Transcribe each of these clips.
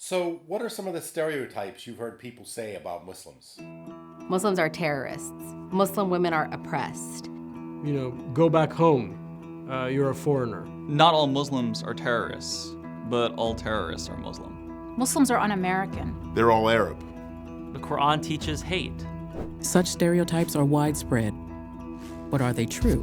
So, what are some of the stereotypes you've heard people say about Muslims? Muslims are terrorists. Muslim women are oppressed. Go back home. You're a foreigner. Not all Muslims are terrorists, but all terrorists are Muslim. Muslims are un-American. They're all Arab. The Quran teaches hate. Such stereotypes are widespread, but are they true?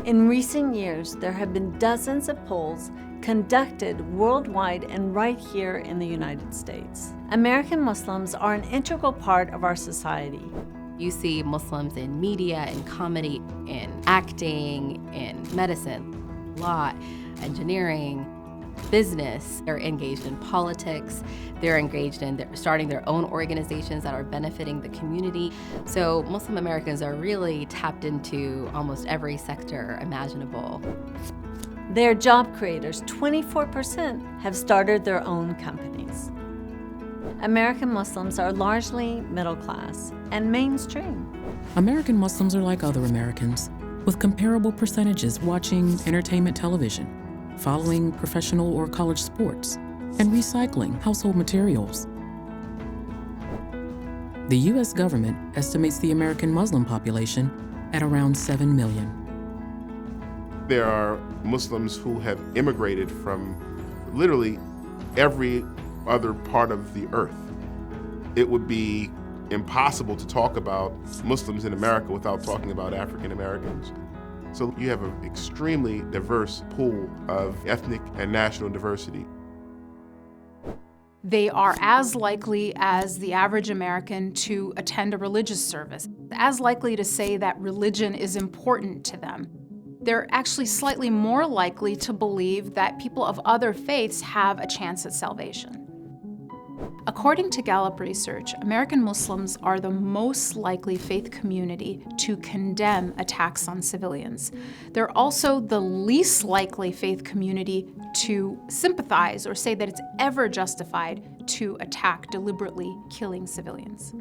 In recent years, there have been dozens of polls conducted worldwide and right here in the United States. American Muslims are an integral part of our society. You see Muslims in media, in comedy, in acting, in medicine, law, engineering, business. They're engaged in politics. They're engaged in starting their own organizations that are benefiting the community. So Muslim Americans are really tapped into almost every sector imaginable. They're job creators. 24% have started their own companies. American Muslims are largely middle class and mainstream. American Muslims are like other Americans, with comparable percentages watching entertainment television, following professional or college sports, and recycling household materials. The U.S. government estimates the American Muslim population at around 7 million. There are Muslims who have immigrated from literally every other part of the earth. It would be impossible to talk about Muslims in America without talking about African Americans. So you have an extremely diverse pool of ethnic and national diversity. They are as likely as the average American to attend a religious service, as likely to say that religion is important to them. They're actually slightly more likely to believe that people of other faiths have a chance at salvation. According to Gallup research, American Muslims are the most likely faith community to condemn attacks on civilians. They're also the least likely faith community to sympathize or say that it's ever justified to attack, deliberately killing civilians.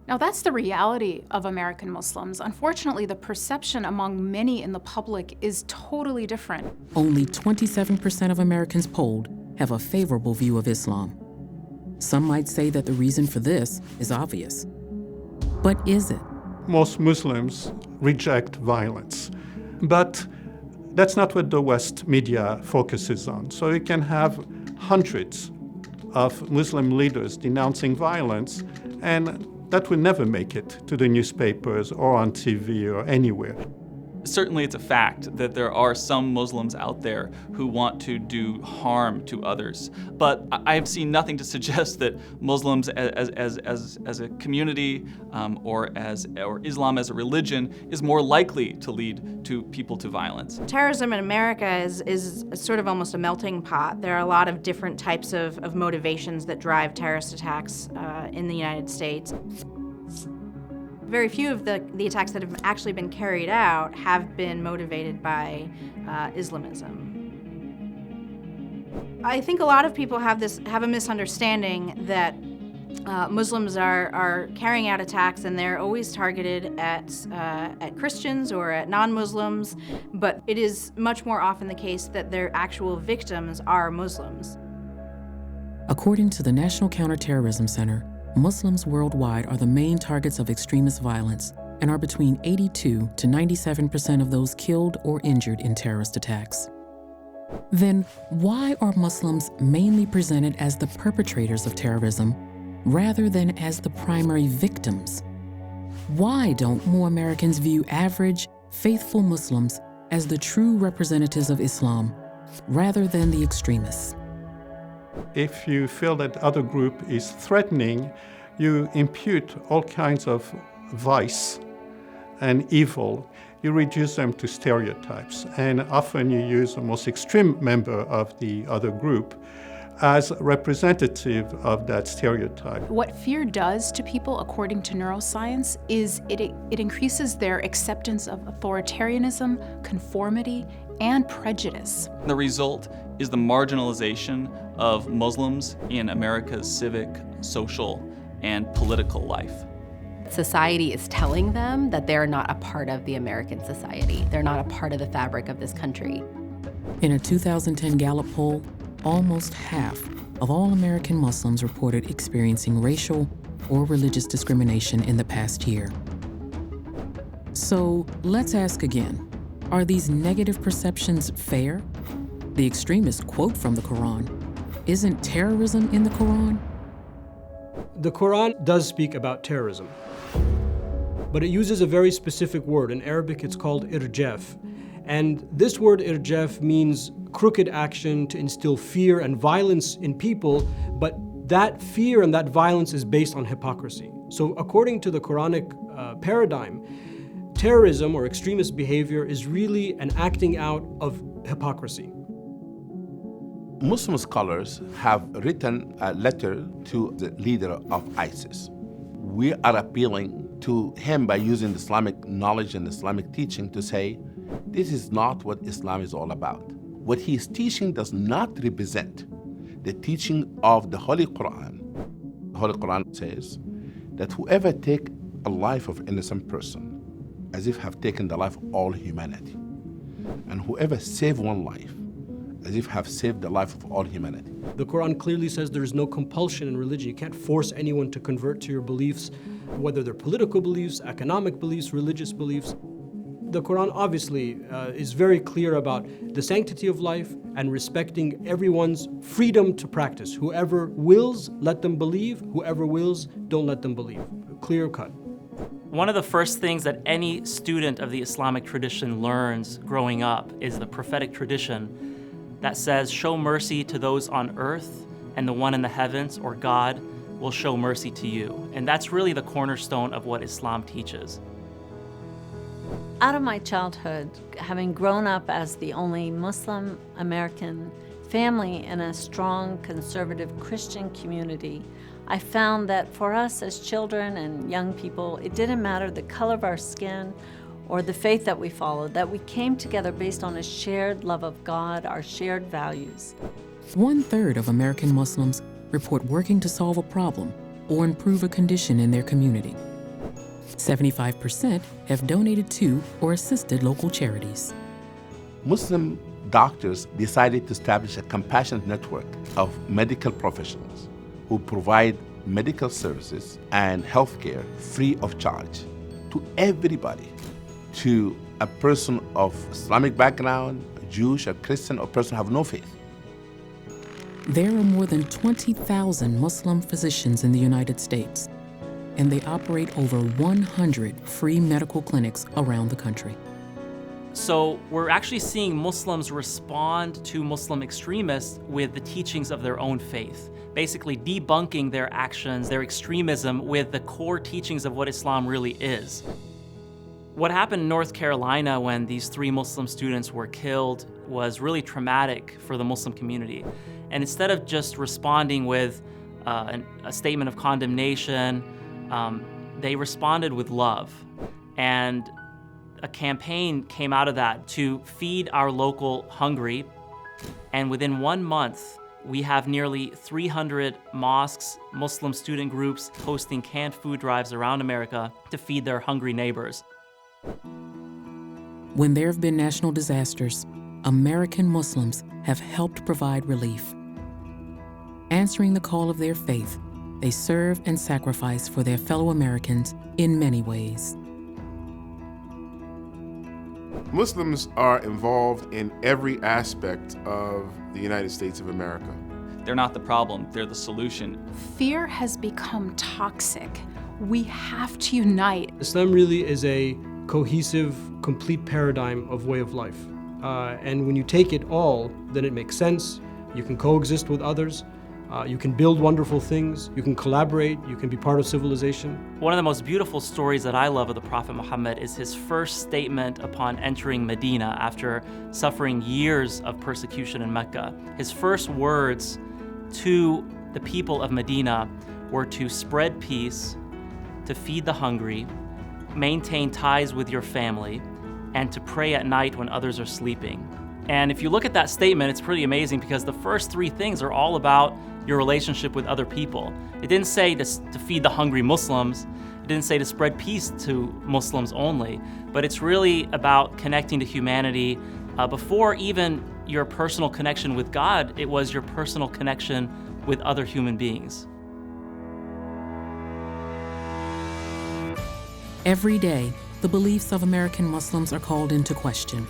Now, that's the reality of American Muslims. Unfortunately, the perception among many in the public is totally different. Only 27% of Americans polled have a favorable view of Islam. Some might say that the reason for this is obvious. But is it? Most Muslims reject violence, but that's not what the West media focuses on. So you can have hundreds of Muslim leaders denouncing violence, and that will never make it to the newspapers or on TV or anywhere. Certainly it's a fact that there are some Muslims out there who want to do harm to others, but I have seen nothing to suggest that Muslims as a community or Islam as a religion is more likely to lead to people to violence. Terrorism in America is sort of almost a melting pot. There are a lot of different types of motivations that drive terrorist attacks in the United States. Very few of the attacks that have actually been carried out have been motivated by Islamism. I think a lot of people have a misunderstanding that Muslims are carrying out attacks and they're always targeted at Christians or at non-Muslims, but it is much more often the case that their actual victims are Muslims. According to the National Counterterrorism Center, Muslims worldwide are the main targets of extremist violence and are between 82 to 97% of those killed or injured in terrorist attacks. Then why are Muslims mainly presented as the perpetrators of terrorism rather than as the primary victims? Why don't more Americans view average, faithful Muslims as the true representatives of Islam rather than the extremists? If you feel that other group is threatening, you impute all kinds of vice and evil. You reduce them to stereotypes, and often you use the most extreme member of the other group as representative of that stereotype. What fear does to people, according to neuroscience, is it increases their acceptance of authoritarianism, conformity, and prejudice. The result is the marginalization of Muslims in America's civic, social, and political life. Society is telling them that they're not a part of the American society. They're not a part of the fabric of this country. In a 2010 Gallup poll, almost half of all American Muslims reported experiencing racial or religious discrimination in the past year. So let's ask again, are these negative perceptions fair? The extremists quote from the Quran. Isn't terrorism in the Quran? The Quran does speak about terrorism, but it uses a very specific word. In Arabic, it's called irjaf. And this word irjaf means crooked action to instill fear and violence in people, but that fear and that violence is based on hypocrisy. So according to the Quranic paradigm, terrorism or extremist behavior is really an acting out of hypocrisy. Muslim scholars have written a letter to the leader of ISIS. We are appealing to him by using Islamic knowledge and Islamic teaching to say, this is not what Islam is all about. What he is teaching does not represent the teaching of the Holy Quran. The Holy Quran says that whoever take a life of innocent person as if have taken the life of all humanity, and whoever save one life as if have saved the life of all humanity. The Quran clearly says there is no compulsion in religion. You can't force anyone to convert to your beliefs, whether they're political beliefs, economic beliefs, religious beliefs. The Quran obviously is very clear about the sanctity of life and respecting everyone's freedom to practice. Whoever wills, let them believe. Whoever wills, don't let them believe. Clear cut. One of the first things that any student of the Islamic tradition learns growing up is the prophetic tradition that says, show mercy to those on earth, and the one in the heavens, or God, will show mercy to you. And that's really the cornerstone of what Islam teaches. Out of my childhood, having grown up as the only Muslim American family in a strong conservative Christian community, I found that for us as children and young people, it didn't matter the color of our skin or the faith that we followed, that we came together based on a shared love of God, our shared values. 1/3 of American Muslims report working to solve a problem or improve a condition in their community. 75% have donated to or assisted local charities. Muslim doctors decided to establish a compassionate network of medical professionals who provide medical services and healthcare free of charge to everybody, to a person of Islamic background, Jewish or Christian, or person who have no faith. There are more than 20,000 Muslim physicians in the United States, and they operate over 100 free medical clinics around the country. So we're actually seeing Muslims respond to Muslim extremists with the teachings of their own faith, basically debunking their actions, their extremism, with the core teachings of what Islam really is. What happened in North Carolina when these 3 Muslim students were killed was really traumatic for the Muslim community. And instead of just responding with a statement of condemnation, they responded with love. And a campaign came out of that to feed our local hungry. And within 1 month, we have nearly 300 mosques, Muslim student groups hosting canned food drives around America to feed their hungry neighbors. When there have been national disasters, American Muslims have helped provide relief. Answering the call of their faith, they serve and sacrifice for their fellow Americans in many ways. Muslims are involved in every aspect of the United States of America. They're not the problem, they're the solution. Fear has become toxic. We have to unite. Islam really is a cohesive, complete paradigm of way of life. And when you take it all, then it makes sense. You can coexist with others. You can build wonderful things. You can collaborate. You can be part of civilization. One of the most beautiful stories that I love of the Prophet Muhammad is his first statement upon entering Medina after suffering years of persecution in Mecca. His first words to the people of Medina were to spread peace, to feed the hungry, maintain ties with your family, and to pray at night when others are sleeping. And if you look at that statement, it's pretty amazing because the first 3 things are all about your relationship with other people. It didn't say to feed the hungry Muslims. It didn't say to spread peace to Muslims only, but it's really about connecting to humanity before even your personal connection with God, it was your personal connection with other human beings. Every day, the beliefs of American Muslims are called into question.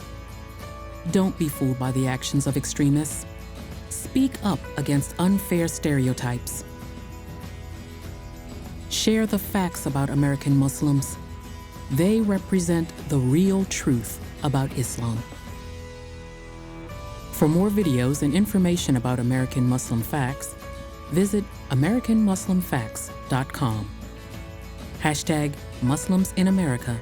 Don't be fooled by the actions of extremists. Speak up against unfair stereotypes. Share the facts about American Muslims. They represent the real truth about Islam. For more videos and information about American Muslim facts, visit AmericanMuslimFacts.com. #Muslims in America